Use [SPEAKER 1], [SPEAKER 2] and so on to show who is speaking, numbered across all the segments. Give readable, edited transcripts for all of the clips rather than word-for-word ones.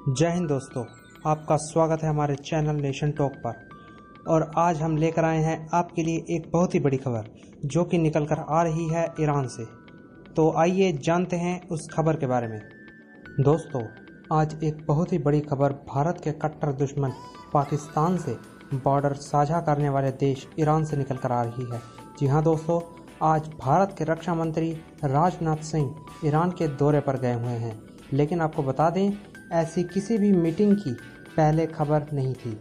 [SPEAKER 1] जय हिंद दोस्तों, आपका स्वागत है हमारे चैनल नेशन टॉक पर। और आज हम लेकर आए हैं आपके लिए एक बहुत ही बड़ी खबर जो कि निकल कर आ रही है ईरान से। तो आइए जानते हैं उस खबर के बारे में। दोस्तों, आज एक बहुत ही बड़ी खबर भारत के कट्टर दुश्मन पाकिस्तान से बॉर्डर साझा करने वाले देश ईरान से निकल कर आ रही है। जी हाँ दोस्तों, आज भारत के रक्षा मंत्री राजनाथ सिंह ईरान के दौरे पर गए हुए हैं। लेकिन आपको बता दें, ऐसी किसी भी मीटिंग की पहले खबर नहीं थी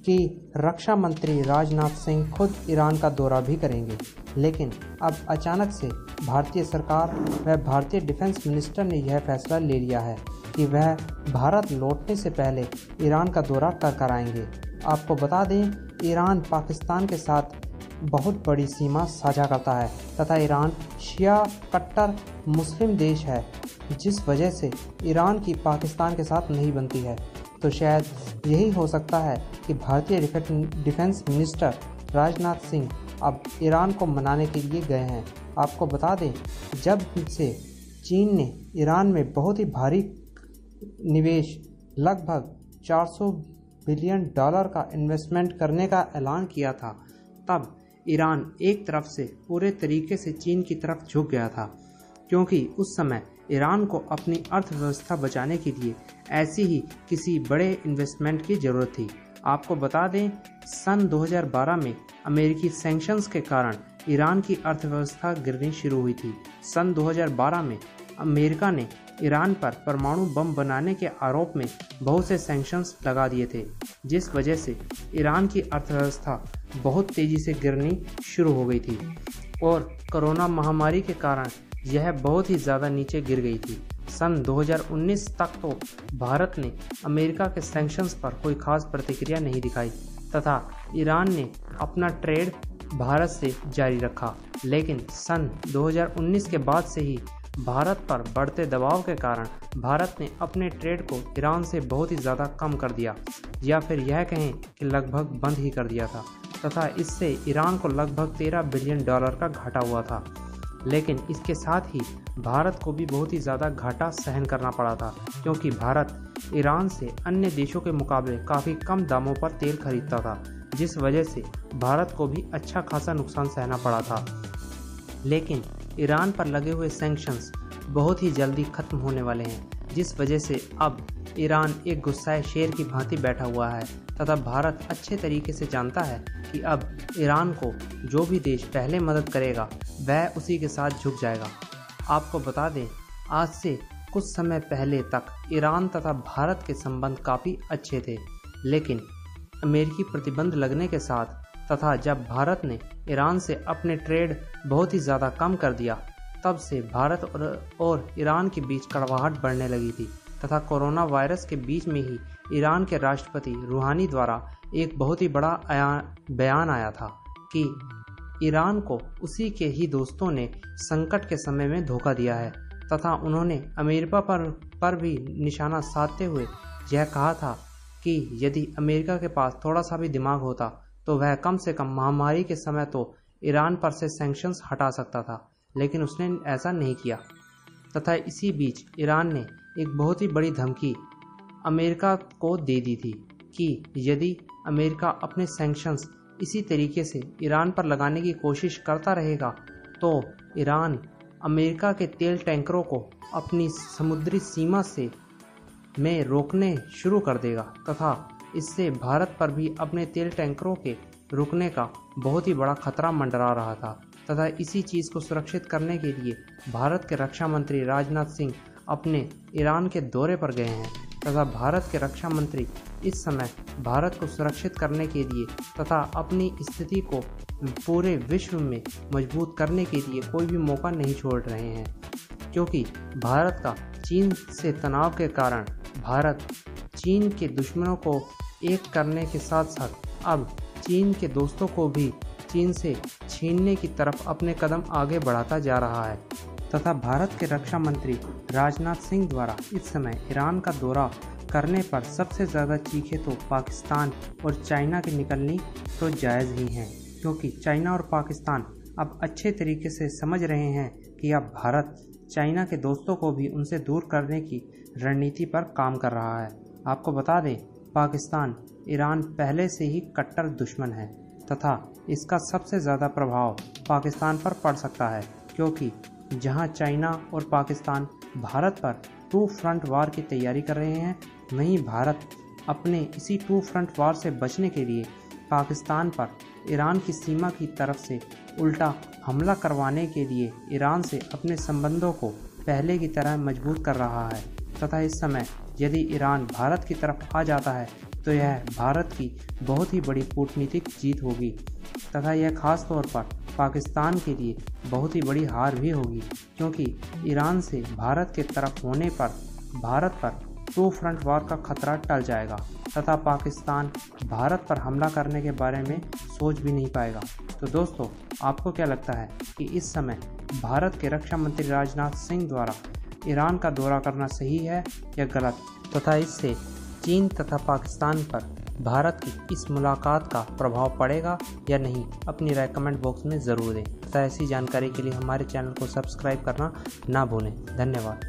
[SPEAKER 1] कि रक्षा मंत्री राजनाथ सिंह खुद ईरान का दौरा भी करेंगे। लेकिन अब अचानक से भारतीय सरकार व भारतीय डिफेंस मिनिस्टर ने यह फैसला ले लिया है कि वह भारत लौटने से पहले ईरान का दौरा कर आएंगे। आपको बता दें, ईरान पाकिस्तान के साथ बहुत बड़ी सीमा साझा करता है तथा ईरान शिया कट्टर मुस्लिम देश है, जिस वजह से ईरान की पाकिस्तान के साथ नहीं बनती है। तो शायद यही हो सकता है कि भारतीय डिफेंस मिनिस्टर राजनाथ सिंह अब ईरान को मनाने के लिए गए हैं। आपको बता दें, जब से चीन ने ईरान में बहुत ही भारी निवेश लगभग $400 बिलियन का इन्वेस्टमेंट करने का ऐलान किया था, तब ईरान एक तरफ से पूरे तरीके से चीन की तरफ झुक गया था, क्योंकि उस समय ईरान को अपनी अर्थव्यवस्था बचाने के लिए ऐसी ही किसी बड़े इन्वेस्टमेंट की ज़रूरत थी। आपको बता दें, सन 2012 में अमेरिकी सैंक्शंस के कारण ईरान की अर्थव्यवस्था गिरनी शुरू हुई थी। सन 2012 में अमेरिका ने ईरान पर परमाणु बम बनाने के आरोप में बहुत से सैंक्शंस लगा दिए थे, जिस वजह से ईरान की अर्थव्यवस्था बहुत तेज़ी से गिरनी शुरू हो गई थी और कोरोना महामारी के कारण यह बहुत ही ज़्यादा नीचे गिर गई थी। सन 2019 तक तो भारत ने अमेरिका के सैंक्शंस पर कोई खास प्रतिक्रिया नहीं दिखाई तथा ईरान ने अपना ट्रेड भारत से जारी रखा। लेकिन सन 2019 के बाद से ही भारत पर बढ़ते दबाव के कारण भारत ने अपने ट्रेड को ईरान से बहुत ही ज़्यादा कम कर दिया, या फिर यह कहें कि लगभग बंद ही कर दिया था तथा इससे ईरान को लगभग $13 बिलियन का घाटा हुआ था। लेकिन इसके साथ ही भारत को भी बहुत ही ज़्यादा घाटा सहन करना पड़ा था, क्योंकि भारत ईरान से अन्य देशों के मुकाबले काफ़ी कम दामों पर तेल खरीदता था, जिस वजह से भारत को भी अच्छा खासा नुकसान सहना पड़ा था। लेकिन ईरान पर लगे हुए सैंक्शंस बहुत ही जल्दी ख़त्म होने वाले हैं, जिस वजह से अब ईरान एक गुस्साए शेर की भांति बैठा हुआ है तथा भारत अच्छे तरीके से जानता है कि अब ईरान को जो भी देश पहले मदद करेगा वह उसी के साथ झुक जाएगा। आपको बता दें, आज से कुछ समय पहले तक ईरान तथा भारत के संबंध काफ़ी अच्छे थे, लेकिन अमेरिकी प्रतिबंध लगने के साथ तथा जब भारत ने ईरान से अपने ट्रेड बहुत ही ज़्यादा कम कर दिया, तब से भारत और ईरान के बीच कड़वाहट बढ़ने लगी थी तथा कोरोना वायरस के बीच में ही ईरान के राष्ट्रपति रूहानी द्वारा एक बहुत ही बड़ा बयान आया था कि ईरान को उसी के ही दोस्तों ने संकट के समय में धोखा दिया है तथा उन्होंने अमेरिका पर भी निशाना साधते हुए यह कहा था कि यदि अमेरिका के पास थोड़ा सा भी दिमाग होता तो वह कम से कम महामारी के समय तो ईरान पर से सैंक्शंस हटा सकता था, लेकिन उसने ऐसा नहीं किया। तथा इसी बीच ईरान ने एक बहुत ही बड़ी धमकी अमेरिका को दे दी थी कि यदि अमेरिका अपने सैंक्शंस इसी तरीके से ईरान पर लगाने की कोशिश करता रहेगा तो ईरान अमेरिका के तेल टैंकरों को अपनी समुद्री सीमा से में रोकने शुरू कर देगा तथा इससे भारत पर भी अपने तेल टैंकरों के रुकने का बहुत ही बड़ा खतरा मंडरा रहा था। तथा इसी चीज़ को सुरक्षित करने के लिए भारत के रक्षा मंत्री राजनाथ सिंह अपने ईरान के दौरे पर गए हैं तथा भारत के रक्षा मंत्री इस समय भारत को सुरक्षित करने के लिए तथा अपनी स्थिति को पूरे विश्व में मजबूत करने के लिए कोई भी मौका नहीं छोड़ रहे हैं, क्योंकि भारत का चीन से तनाव के कारण भारत चीन के दुश्मनों को एक करने के साथ साथ अब चीन के दोस्तों को भी चीन से छीनने की तरफ अपने कदम आगे बढ़ाता जा रहा है। तथा भारत के रक्षा मंत्री राजनाथ सिंह द्वारा इस समय ईरान का दौरा करने पर सबसे ज़्यादा चीखें तो पाकिस्तान और चाइना की निकलनी तो जायज़ ही हैं, क्योंकि चाइना और पाकिस्तान अब अच्छे तरीके से समझ रहे हैं कि अब भारत चाइना के दोस्तों को भी उनसे दूर करने की रणनीति पर काम कर रहा है आपको बता दें, पाकिस्तान ईरान पहले से ही कट्टर दुश्मन है तथा इसका सबसे ज़्यादा प्रभाव पाकिस्तान पर पड़ सकता है, क्योंकि जहां चाइना और पाकिस्तान भारत पर टू फ्रंट वार की तैयारी कर रहे हैं, वहीं भारत अपने इसी टू फ्रंट वार से बचने के लिए पाकिस्तान पर ईरान की सीमा की तरफ से उल्टा हमला करवाने के लिए ईरान से अपने संबंधों को पहले की तरह मजबूत कर रहा है तथा इस समय यदि ईरान भारत की तरफ आ जाता है तो यह भारत की बहुत ही बड़ी कूटनीतिक जीत होगी तथा यह खास तौर पर पाकिस्तान के लिए बहुत ही बड़ी हार भी होगी, क्योंकि ईरान से भारत के तरफ होने पर भारत पर टू फ्रंट वार का खतरा टल जाएगा तथा पाकिस्तान भारत पर हमला करने के बारे में सोच भी नहीं पाएगा। तो दोस्तों, आपको क्या लगता है कि इस समय भारत के रक्षा मंत्री राजनाथ सिंह द्वारा ईरान का दौरा करना सही है या गलत, तथा इससे चीन तथा पाकिस्तान पर भारत की इस मुलाकात का प्रभाव पड़ेगा या नहीं? अपनी राय कमेंट बॉक्स में ज़रूर दें तथा ऐसी जानकारी के लिए हमारे चैनल को सब्सक्राइब करना ना भूलें। धन्यवाद।